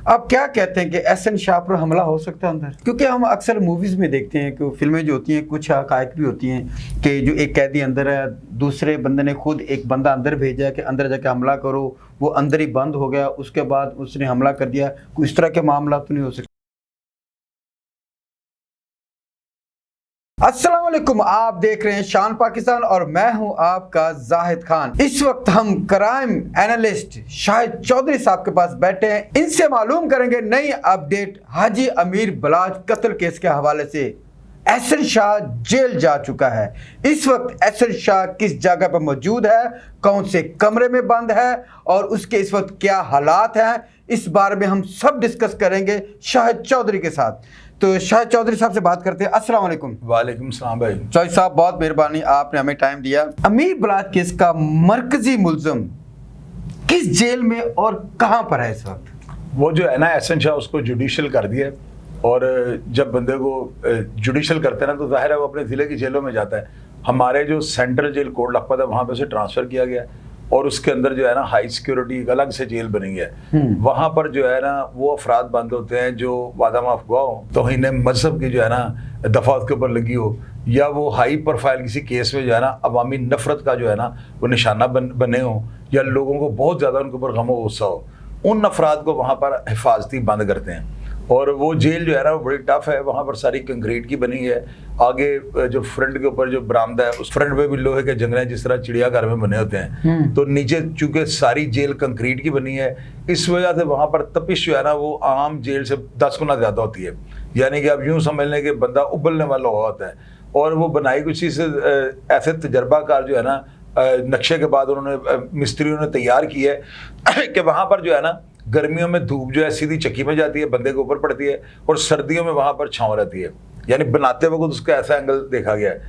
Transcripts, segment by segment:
आप क्या कहते हैं कि एहसन शाह पर हमला हो सकता है अंदर? क्योंकि हम अक्सर मूवीज़ में देखते हैं कि फिल्में जो होती हैं कुछ हक़ाइक़ भी होती हैं कि जो एक कैदी अंदर है, दूसरे बंदे ने खुद एक बंदा अंदर भेजा है कि अंदर जाके हमला करो, वो अंदर ही बंद हो गया, उसके बाद उसने हमला कर दिया। कोई इस तरह के मामला तो नहीं हो सकते? अस्सलाम वालेकुम, आप देख रहे हैं शान पाकिस्तान और मैं हूं आपका जाहिद खान। इस वक्त हम क्राइम एनालिस्ट शाहिद चौधरी साहब के पास बैठे हैं। इनसे मालूम करेंगे नई अपडेट हाजी अमीर बलाज कत्ल केस के हवाले से। एहसन शाह जेल जा चुका है। इस वक्त एहसन शाह किस जगह पर मौजूद है, कौन से कमरे में बंद है और उसके इस वक्त क्या हालात हैं, इस बारे में हम सब डिस्कस करेंगे शाहिद चौधरी के साथ। तो शाहिद चौधरी साहब से बात करते हैं। अस्सलाम वालेकुम। वालेकुम सलाम भाई। चौधरी साहब बहुत मेहरबानी, आपने हमें टाइम दिया। अमीर बलाज केस का मरकजी मुल्ज़िम किस जेल में और कहां पर है इस वक्त? वो जो है ना एहसन शाह, उसको जुडिशल कर दिया और जब बंदे को जुडिशल करते हैं ना तो जाहिर है वो अपने ज़िले की जेलों में जाता है। हमारे जो सेंट्रल जेल कोट लखपत है वहाँ पे उसे ट्रांसफ़र किया गया और उसके अंदर जो है ना हाई सिक्योरिटी एक अलग से जेल बनी है। वहाँ पर जो है ना वो अफराद बंद होते हैं जो वादा माफ हुआ हो, तौहीन मजहब की जो है ना दफ़ा उसके ऊपर लगी हो, या वो हाई प्रोफाइल किसी केस में जो है ना अवामी नफरत का जो है ना वो निशाना बने हो, या लोगों को बहुत ज़्यादा उनके ऊपर गम व गुस्सा हो, उन अफराद को वहाँ पर हिफाजती बंद करते हैं। और वो जेल जो है ना वो बड़ी टफ है। वहाँ पर सारी कंक्रीट की बनी है। आगे जो फ्रंट के ऊपर जो बरामदा है उस फ्रंट पे भी लोहे के जंगले जिस तरह चिड़ियाघर में बने होते हैं। तो नीचे चूंकि सारी जेल कंक्रीट की बनी है, इस वजह से वहाँ पर तपिश जो है ना वो आम जेल से 10 गुना ज़्यादा होती है। यानी कि आप यूँ समझ लें कि बंदा उबलने वाला हुआ होता है। और वो बनाई कुछ चीज़ ऐसे तजर्बाकार जो है ना नक्शे के बाद उन्होंने मिस्त्रियों ने तैयार की है कि वहाँ पर जो है ना गर्मियों में धूप जो है सीधी चक्की में जाती है, बंदे के ऊपर पड़ती है, और सर्दियों में वहाँ पर छाँव रहती है। यानी बनाते वक्त उसका ऐसा एंगल देखा गया है।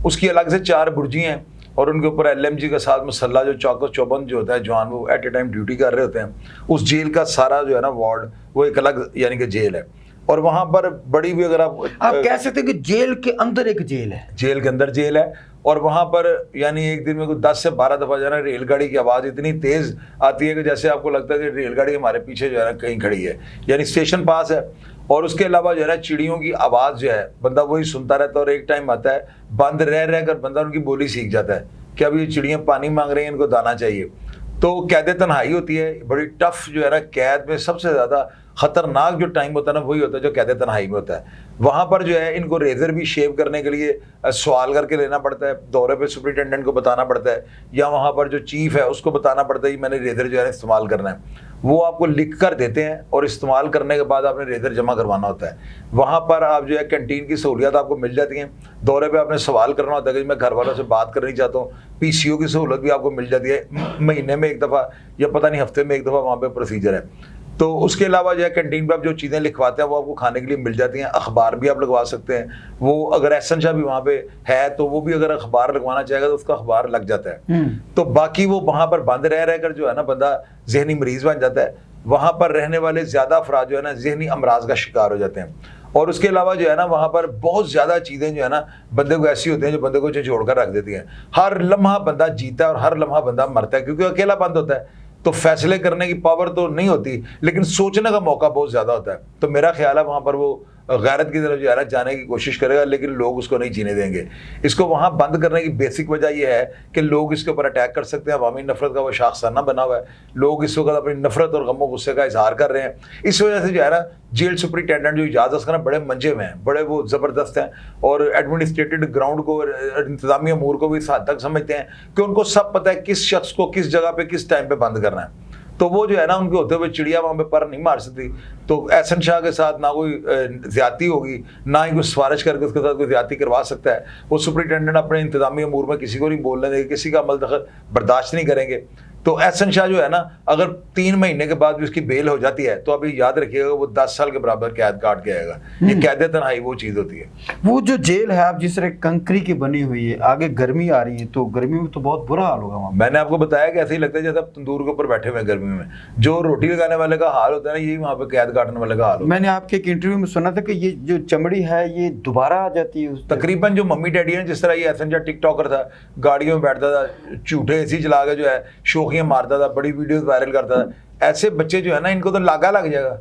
उसकी अलग से 4 बुर्जी हैं और उनके ऊपर LMG का साथ मसल्ला जो चौको चौबंद जो होता है, जवान वो एट ए टाइम ड्यूटी कर रहे होते हैं। उस जेल का सारा जो है ना वार्ड वो एक अलग यानी कि जेल है। और वहाँ पर बड़ी भी अगर आप कह सकते हैं कि जेल के अंदर एक जेल है। जेल के अंदर जेल है। और वहाँ पर यानी एक दिन में कोई 10 से 12 दफ़ा जो है ना रेलगाड़ी की आवाज़ इतनी तेज़ आती है कि जैसे आपको लगता है कि रेलगाड़ी हमारे पीछे जो है ना कहीं खड़ी है, यानी स्टेशन पास है। और उसके अलावा जो है ना चिड़ियों की आवाज़ जो है बंदा वही सुनता रहता है। और एक टाइम आता है बंद रह कर बंदा उनकी बोली सीख जाता है कि अब ये चिड़ियाँ पानी मांग रही हैं, इनको दाना चाहिए। तो कैद तन्हाई होती है, बड़ी टफ जो है ना। कैद में सबसे ज़्यादा ख़तरनाक जो टाइम होता है ना वही होता है जो कैद तन्हाई में होता है। वहाँ पर जो है इनको रेज़र भी शेव करने के लिए सवाल करके लेना पड़ता है, दौरे पे सुपरिटेंडेंट को बताना पड़ता है, या वहाँ पर जो चीफ़ है उसको बताना पड़ता है कि मैंने रेज़र जो है इस्तेमाल करना है। वो आपको लिख कर देते हैं और इस्तेमाल करने के बाद आपने रेज़र जमा करवाना होता है। वहाँ पर आप जो है कैंटीन की सहूलियत आपको मिल जाती हैं। दौरे पे आपने सवाल करना होता है कि मैं घर वालों से बात करनी चाहता हूँ। PCO की सहूलत भी आपको मिल जाती है, महीने में एक दफ़ा या पता नहीं हफ्ते में एक दफ़ा वहाँ पर प्रोसीजर है। तो उसके अलावा जो है कैंटीन पे आप जो चीज़ें लिखवाते हैं वो आपको खाने के लिए मिल जाती हैं। अखबार भी आप लगवा सकते हैं। वो अगर एहसन शाह भी वहाँ पे है तो वो भी अगर अखबार लगवाना चाहेगा तो उसका अखबार लग जाता है। तो बाकी वो वहाँ पर बंद रह कर जो है ना बंदा जहनी मरीज बन जाता है। वहाँ पर रहने वाले ज़्यादा अफराद जो है ना जहनी अमराज का शिकार हो जाते हैं। और उसके अलावा जो है ना वहाँ पर बहुत ज़्यादा चीज़ें जो है ना बंदे को ऐसी होती हैं जो बंदे को झोड़ कर रख देती हैं। हर लम्हा बंदा जीता है और हर लम्हा बंदा मरता है, क्योंकि अकेला बंद होता है। तो फैसले करने की पावर तो नहीं होती, लेकिन सोचने का मौका बहुत ज़्यादा होता है। तो मेरा ख्याल है वहाँ पर वो गैरत की तरफ जो है ना जाने की कोशिश करेगा, लेकिन लोग उसको नहीं जीने देंगे। इसको वहाँ बंद करने की बेसिक वजह यह है कि लोग इसके ऊपर अटैक कर सकते हैं। अवामी नफरत का वो शाखसाना बना हुआ है। लोग इस वक्त अपनी नफरत और गम गुस्से का इजहार कर रहे हैं। इस वजह से जो है ना जेल सुपरिटेंडेंट जो इजाज़ उसका ना बड़े मंजे में हैं, बड़े वो ज़बरदस्त हैं। और एडमिनिस्ट्रेटिव ग्राउंड को, इंतजामी अमूर को भी इस हद तक समझते हैं कि उनको सब पता है किस शख्स को किस जगह पे किस टाइम पे बंद करना है। तो वो जो है ना उनके होते हुए चिड़िया वहाँ पे पर नहीं मार सकती। तो एहसन शाह के साथ ना कोई ज्यादती होगी, ना ही कोई सिफारिश करके उसके साथ कोई ज्यादती करवा सकता है। वो सुपरिटेंडेंट अपने इंतजामी अमूर में किसी को नहीं बोलने देंगे, किसी का अमल दखल बर्दाश्त नहीं करेंगे। तो एहसन शाह जो है ना अगर 3 महीने के बाद भी उसकी बेल हो जाती है तो अभी याद रखिएगा वो 10 साल के बराबर कैद काट के आएगा। ये कैद तन्हाई वो चीज़ होती है। वो जो जेल है आप जिस तरह कंकरी की बनी हुई है, आगे गर्मी आ रही है तो गर्मी में तो बहुत बुरा हाल होगा वहाँ। मैंने आपको बताया कि ऐसे ही लगता है जैसे आप तंदूर के ऊपर बैठे हुए हैं गर्मी में। जो रोटी लगाने वाले का हाल होता है ना यही वहाँ पे कैद काटने वाले का हाल होता है। मैंने आपके एक इंटरव्यू में सुना था कि ये जो चमड़ी है ये दोबारा आ जाती है तकरीबन। जो मम्मी डैडी है, जिस तरह ये एहसन शाह टिकटॉकर था, गाड़ियों में बैठता था, झूठे AC चला के जो है शोखियाँ मारता था, बड़ी वीडियोस वायरल करता था, ऐसे बच्चे जो है ना इनको तो लागा लग जाएगा।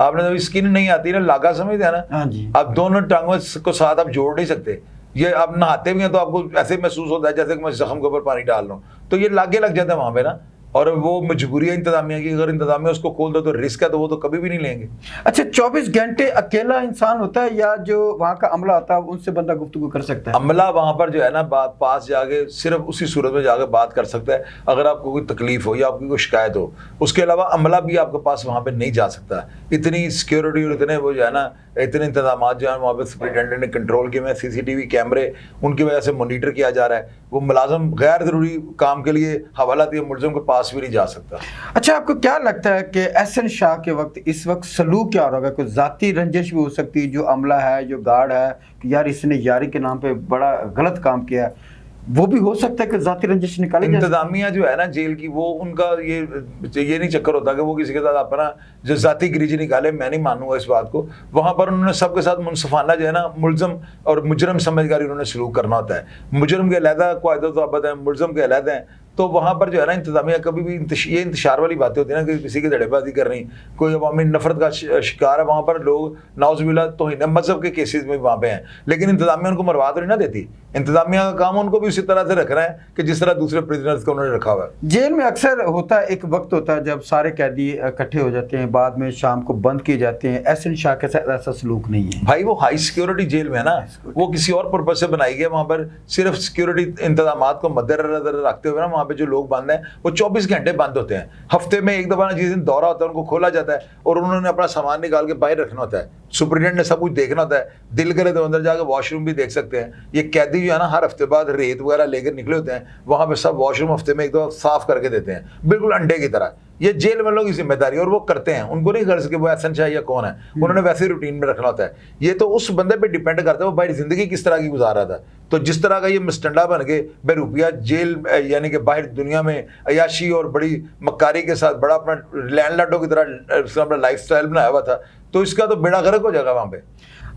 आपने जब स्किन नहीं आती ना, लागा समझते हैं ना, हाँ जी। आप दोनों टांगों को साथ आप जोड़ नहीं सकते। ये आप नहाते भी हैं तो आपको ऐसे महसूस होता है जैसे कि मैं जख्म के ऊपर पानी डाल रहा हूँ, तो ये लागे लग जाता है वहां पे ना। और वो मजबूरी है इंतजामिया की, अगर इंतजामिया उसको खोल दो तो रिस्क है, तो वो तो कभी भी नहीं लेंगे। अच्छा, 24 घंटे अकेला इंसान होता है या जो वहाँ का अमला होता है उनसे बंदा गुफ्तगू कर सकता है? अमला वहां पर जो है ना पास जाके सिर्फ उसी सूरत में जाके बात कर सकता है अगर आपको कोई तकलीफ हो या आपकी कोई शिकायत हो। उसके अलावा अमला भी आपके पास वहां पे नहीं जा सकता। इतनी सिक्योरिटी और इतने वो जो है ना, इतने इंतजाम जो है वहाँ पे सुपरिटेंडेंट ने कंट्रोल किए हैं, सीसीटीवी कैमरे उनकी वजह से मॉनिटर किया जा रहा है। वो मुलाजम गैर जरूरी काम के लिए हवाला दिए मुलजिम के पास भी नहीं जा सकता। अच्छा, आपको क्या लगता है कि एहसन शाह के वक्त इस वक्त सलूक क्या होगा? कोई जाती रंजिश भी हो सकती है, जो अमला है, जो गार्ड है, कि यार इसने यारी के नाम पे बड़ा गलत काम किया है, वो भी हो सकता है कि जाती रंजिश निकाली जाए? इंतजामिया जो है ना जेल की, वो उनका ये नहीं चक्कर होता कि वो किसी के साथ अपना जो जाती गिरिजी निकाले, मैं नहीं मानूंगा इस बात को। वहां पर उन्होंने सबके साथ मुनसफाना जो है ना, मुलजम और मुजरम समझकर उन्होंने सलूक करना होता है। मुजरम के अलहदा कायदे ज़ाब्त हैं, मुलजम के अलहदा हैं। तो वहाँ पर जो है ना इंतजामिया कभी भी ये इंतशार वाली बातें होती है ना कि किसी की धड़ेबाजी कर रही, कोई अवामी नफरत का शिकार है, वहाँ पर लोग नाउज़ुबिल्लाह तौहीन मजहब के केसेस में वहाँ पे हैं, लेकिन इंतजामिया उनको मरवा तो नहीं ना देती। इंतजामिया का काम उनको भी उसी तरह से रखना है कि जिस तरह दूसरे प्रिजनर्स को उन्होंने रखा हुआ है। जेल में अक्सर होता है, एक वक्त होता है जब सारे कैदी इकट्ठे हो जाते हैं, बाद में शाम को बंद किए जाते हैं। एहसन शाह के साथ ऐसा सलूक नहीं है भाई। वो हाई सिक्योरिटी जेल में है ना, वो किसी और पर्पज से बनाई गई। वहाँ पर सिर्फ सिक्योरिटी इंतजाम को मद्देनजर रखते हुए ना, वहाँ पे जो लोग बंद हैं वो 24 घंटे बंद होते हैं। हफ्ते में एक दफा ना जिस दिन दौरा होता है उनको खोला जाता है और उन्होंने अपना सामान निकाल के बाहर रखना होता है। सुपरिटेंडेंट ने सब कुछ देखना होता है, दिल करे तो अंदर जाकर वॉशरूम भी देख सकते हैं। ये कैदी जो है ना, हर हफ्ते बाद रेत वगैरह लेकर निकले होते हैं, वहां पे सब वॉशरूम हफ्ते में एक दफा साफ करके देते हैं, बिल्कुल अंडे की तरह। ये जेल में लोग की जिम्मेदारी, और वो करते हैं। उनको नहीं गर्ज के वो एहसन शाह या कौन है, उन्होंने वैसे रूटीन में रखना होता है। ये तो उस बंदे पे डिपेंड करता है वो भाई जिंदगी किस तरह की गुजार रहा था। तो जिस तरह का ये मस्टंडा बन के बेरुपया जेल यानी कि बाहर दुनिया में अयाशी और बड़ी मक्कारी के साथ बड़ा अपना लैंडलॉर्डों की तरह अपना लाइफ स्टाइल बनाया हुआ था, तो इसका तो बेड़ा गर्क हो जाएगा वहां पे।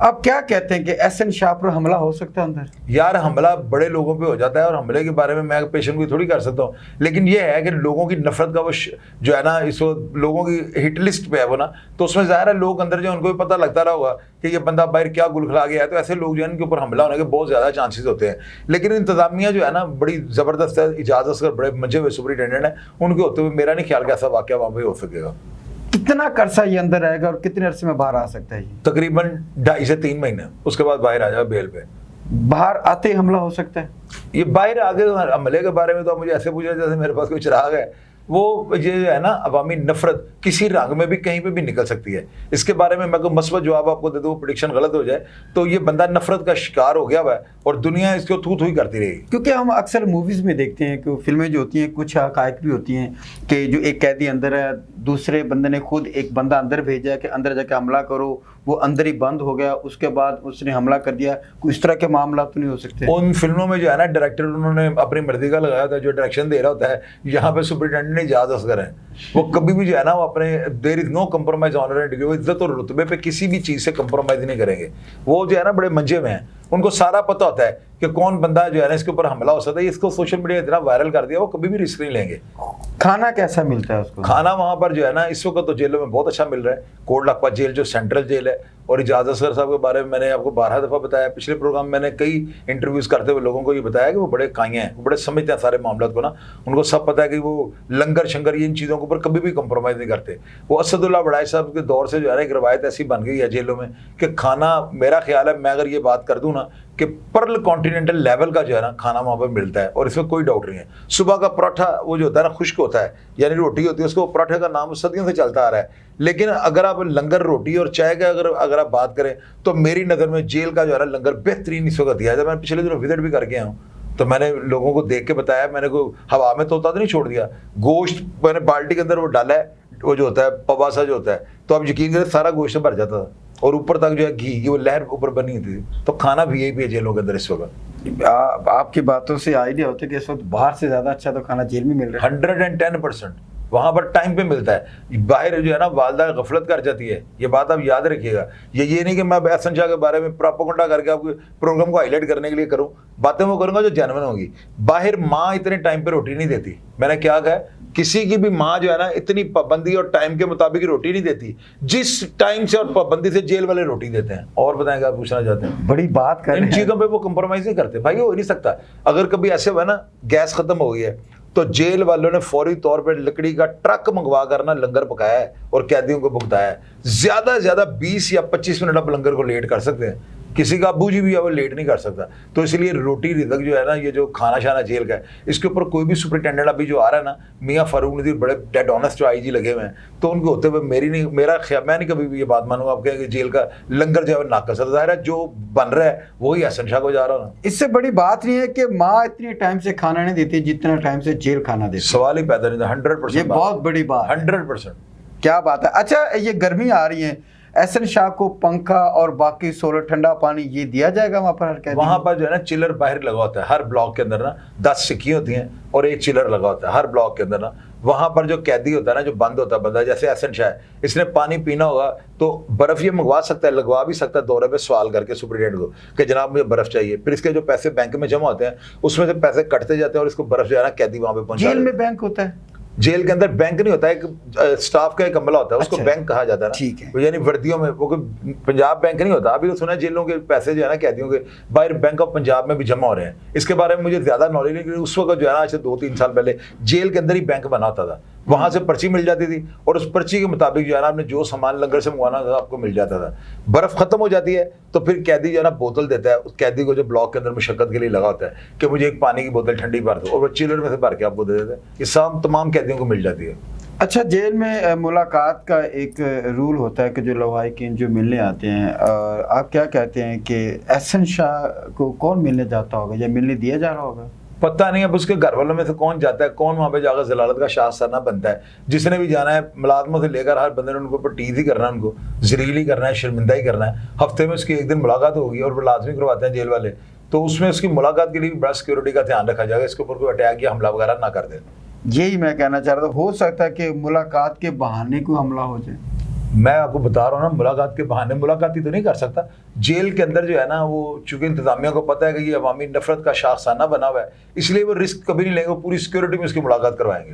आप क्या कहते हैं कि एहसन शाह पर हमला हो सकता है अंदर? यार हमला बड़े लोगों पे हो जाता है, और हमले के बारे में मैं पेशेंट भी थोड़ी कर सकता हूँ, लेकिन ये है कि लोगों की नफरत का वो जो है ना, इस वक्त लोगों की हिट लिस्ट पे है वो ना, तो उसमें ज़ाहिर है लोग अंदर जो उनको भी पता लगता रहा होगा कि ये बंदा बाहर क्या गुलखला गया है, तो ऐसे लोग जो है इनके ऊपर हमला होने के बहुत ज़्यादा चांसेस होते हैं। लेकिन इंतजामिया जो है ना बड़ी ज़बरदस्त है, इजाज़त असगर बड़े मंजे हुए सुपरिटेंडेंट है, उनके होते हुए मेरा नहीं ख्याल कि ऐसा वाक़या वहाँ पर हो सकेगा। कितना करसा ये अंदर रहेगा और कितने अरसे में बाहर आ सकता है? तकरीबन 2.5 से 3 महीने, उसके बाद बाहर आ जाए बेल पे। बाहर आते ही हमला हो सकता है? ये बाहर आगे हमले के बारे में तो आप मुझे ऐसे पूछे जैसे मेरे पास कोई चिराग है। वो ये है ना, अवामी नफरत किसी रंग में भी कहीं पे भी निकल सकती है। इसके बारे में मैं कोई मस्बत जवाब आपको दे दूँ, प्रेडिक्शन गलत हो जाए, तो ये बंदा नफरत का शिकार हो गया हुआ है और दुनिया इसको थू थू ही करती रहेगी। क्योंकि हम अक्सर मूवीज़ में देखते हैं कि फिल्में जो होती हैं कुछ हकायक भी होती हैं कि जो एक कैदी अंदर है, दूसरे बंदे ने खुद एक बंदा अंदर भेजा कि अंदर जाके हमला करो, वो अंदर ही बंद हो गया, उसके बाद उसने हमला कर दिया। कोई इस तरह के मामला तो नहीं हो सकते? उन फिल्मों में जो है ना डायरेक्टर उन्होंने अपनी मर्जी का लगाया था, जो डायरेक्शन दे रहा होता है। यहाँ पे सुपरिटेंडेंट इजाज़ असगर है, वो कभी भी जो है ना वो अपने there is no compromise honour and degree, वो इज्जत और रुतबे पे किसी भी चीज़ से कम्प्रोमाइज नहीं करेंगे। वो जो है ना बड़े मंजे में हैं, उनको सारा पता होता है कि कौन बंदा जो है ना इसके ऊपर हमला हो सकता है। इसको सोशल मीडिया इतना वायरल कर दिया, वो कभी भी रिस्क नहीं लेंगे। खाना कैसा मिलता है उसको? खाना वहाँ पर जो है ना इस वक्त तो जेलों में बहुत अच्छा मिल रहा है। कोट लखपत जेल जो सेंट्रल जेल है, और इजाज़त असगर साहब के बारे में मैंने आपको 12 दफ़ा बताया। पिछले प्रोग्राम में मैंने कई इंटरव्यूज़ करते हुए लोगों को ये बताया कि वो बड़े काइयाँ हैं, वो बड़े समझते हैं सारे मामलों को ना। उनको सब पता है कि वो लंगर शंगर इन चीज़ों के ऊपर कभी भी कम्प्रोमाइज़ नहीं करते। वो असदुल्ला बड़ाई साहब के दौर से जो है ना एक रवायत ऐसी बन गई है जेलों में कि खाना, मेरा ख्याल है, मैं अगर ये बात कर दूँ ना कि पर्ल कॉन्टिनेंटल लेवल का जो है ना खाना वहाँ पर मिलता है, और इसमें कोई डाउट नहीं है। सुबह का पराठा वो जो होता है ना खुश्क होता है, यानी रोटी होती है, उसको पराठे का नाम सदियों से चलता आ रहा है। लेकिन अगर आप लंगर रोटी और चाय का अगर आप बात करें तो मेरी नज़र में जेल का जो है ना लंगर बेहतरीन इस वक्त दिया है। जब मैं पिछले दिनों विजिट भी कर गया हूँ तो मैंने लोगों को देख के बताया, मैंने को हवा में तोता तो नहीं छोड़ दिया। गोश्त मैंने बाल्टी के अंदर वो डाला है, वो जो होता है पवासा जो होता है, तो आप यकीन करें सारा गोश्त भर जाता था, और ऊपर तक जो है घी की वो लहर ऊपर बनी थी। तो खाना VIP है जेलों के अंदर इस वक्त। आपकी बातों से आइडिया होता है कि इस वक्त बाहर से ज़्यादा अच्छा तो खाना जेल में मिल रहा है। 110% वहाँ पर टाइम पे मिलता है। बाहर जो है ना वालदा गफलत कर जाती है, ये बात आप याद रखिएगा। ये नहीं कि मैं एहसन शाह के बारे में प्रोपेगेंडा करके आपके प्रोग्राम को हाईलाइट करने के लिए करूँ, बातें वो करूँगा जो जेन्युइन होगी। बाहर माँ इतने टाइम पे रोटी नहीं देती। मैंने क्या कहा किसी की भी माँ जो है ना इतनी पाबंदी और टाइम के मुताबिक रोटी नहीं देती जिस टाइम से और पाबंदी से जेल वाले रोटी देते हैं। और बताएं क्या पूछना चाहते हैं? बड़ी बात कर इन रहे हैं। चीजों पे वो कंप्रोमाइज नहीं करते भाई, हो ही नहीं सकता। अगर कभी ऐसे हुआ ना गैस खत्म हो गई है तो जेल वालों ने फौरी तौर पर लकड़ी का ट्रक मंगवा कर ना लंगर पकाया है और कैदियों को भुगताया है। ज्यादा से ज्यादा 20 या 25 मिनट आप लंगर को लेट कर सकते हैं, किसी का अबू जी भी है वो लेट नहीं कर सकता। तो इसलिए रोटी रिजक जो है ना, ये जो खाना शाना जेल का है, इसके ऊपर कोई भी सुपरिटेंडेंट अभी जो आ रहा है ना, मियां फारूक नज़ीर बड़े डेड ऑनेस्ट जो आईजी लगे हुए हैं, तो उनके होते हुए मेरा ख्याल, मैं नहीं कभी भी ये बात मानूंगा आप कहें कि जेल का लंगर जो है नाकस है। ज़ाहिर है जो बन रहा है वही हसन शाह को जा रहा है। इससे बड़ी बात नहीं है कि माँ इतनी टाइम से खाना नहीं देती जितना टाइम से जेल खाना देती। सवाल ही पैदा नहीं था। 100% ये बहुत बड़ी बात है। 100%। क्या बात है। अच्छा, ये गर्मी आ रही है, एहसन शाह को पंखा और बाकी सोलर ठंडा पानी ये दिया जाएगा वहां पर? हर कैदी वहां पर जो है ना चिलर बाहर लगा होता है हर ब्लॉक के अंदर ना, 10 सिक्की होती हैं और एक चिलर लगा होता है हर ब्लॉक के अंदर ना। वहां पर जो कैदी होता है ना, जो बंद होता है बंदा, जैसे एहसन शाह है, इसने पानी पीना होगा तो बर्फ ये मंगवा सकता है, लगवा भी सकता है दौरे पे सवाल करके सुपरिटेंडेंट को कि जनाब मुझे बर्फ चाहिए। फिर इसके जो पैसे बैंक में जमा होते हैं उसमें से पैसे कटते जाते हैं और इसको बर्फ जो है ना कैदी वहां पे पहुंचा। जेल में बैंक होता है? जेल के अंदर बैंक नहीं होता है, एक स्टाफ का एक अमला होता है, उसको अच्छा, बैंक कहा जाता है ना। ठीक है। यानी वर्दियों में वो कोई पंजाब बैंक नहीं होता। अभी तो सुना है जेलों के पैसे जो है ना कैदियों के बाहर बैंक ऑफ पंजाब में भी जमा हो रहे हैं। इसके बारे में मुझे ज्यादा नॉलेज नहीं, क्योंकि उस वक्त जो है ना आज से 2-3 साल पहले जेल के अंदर ही बैंक बना होता था, वहां से पर्ची मिल जाती थी और उस पर्ची के मुताबिक जो है ना आपने जो सामान लंगर से मंगवाना था आपको मिल जाता था। बर्फ खत्म हो जाती है तो फिर कैदी जो है ना बोतल देता है उस कैदी को जो ब्लॉक के अंदर मुशक्कत के लिए लगा होता है कि मुझे एक पानी की बोतल ठंडी भर दो, और वो चिलर में से भर के आपको दे देते हैं। ये सब तमाम कैदियों को मिल जाती है। अच्छा, जेल में मुलाकात का एक रूल होता है कि जो लवाहिकीन जो मिलने आते हैं, और आप क्या कहते हैं कि एहसन शाह को कौन मिलने जाता होगा या मिलने दिया जा रहा होगा? पता नहीं अब उसके घर वालों में से कौन जाता है, कौन वहाँ पे जाकर जलालत का शाह सरना बनता है। जिसने भी जाना है मुलाजमों से लेकर हर बंदे ने उनको ऊपर टीज ही करना है, उनको जलील ही करना है, शर्मिंदा ही करना है। हफ्ते में उसकी एक दिन मुलाकात होगी और वो लाजमी करवाते हैं जेल वाले, तो उसमें उसकी मुलाकात के लिए भी बड़ा सिक्योरिटी का ध्यान रखा जाएगा, इसके ऊपर कोई अटैक या हमला वगैरह ना कर दे। यही मैं कहना चाह रहा था, हो सकता है कि मुलाकात के बहाने कोई हमला हो जाए। मैं आपको बता रहा हूँ ना, मुलाकात के बहाने मुलाकाती तो नहीं कर सकता। जेल के अंदर जो है ना, वो चूंकि इंतजामिया को पता है कि ये अवामी नफरत का शाखसाना बना हुआ है, इसलिए वो रिस्क कभी नहीं लेंगे, वो पूरी सिक्योरिटी में उसकी मुलाकात करवाएंगे।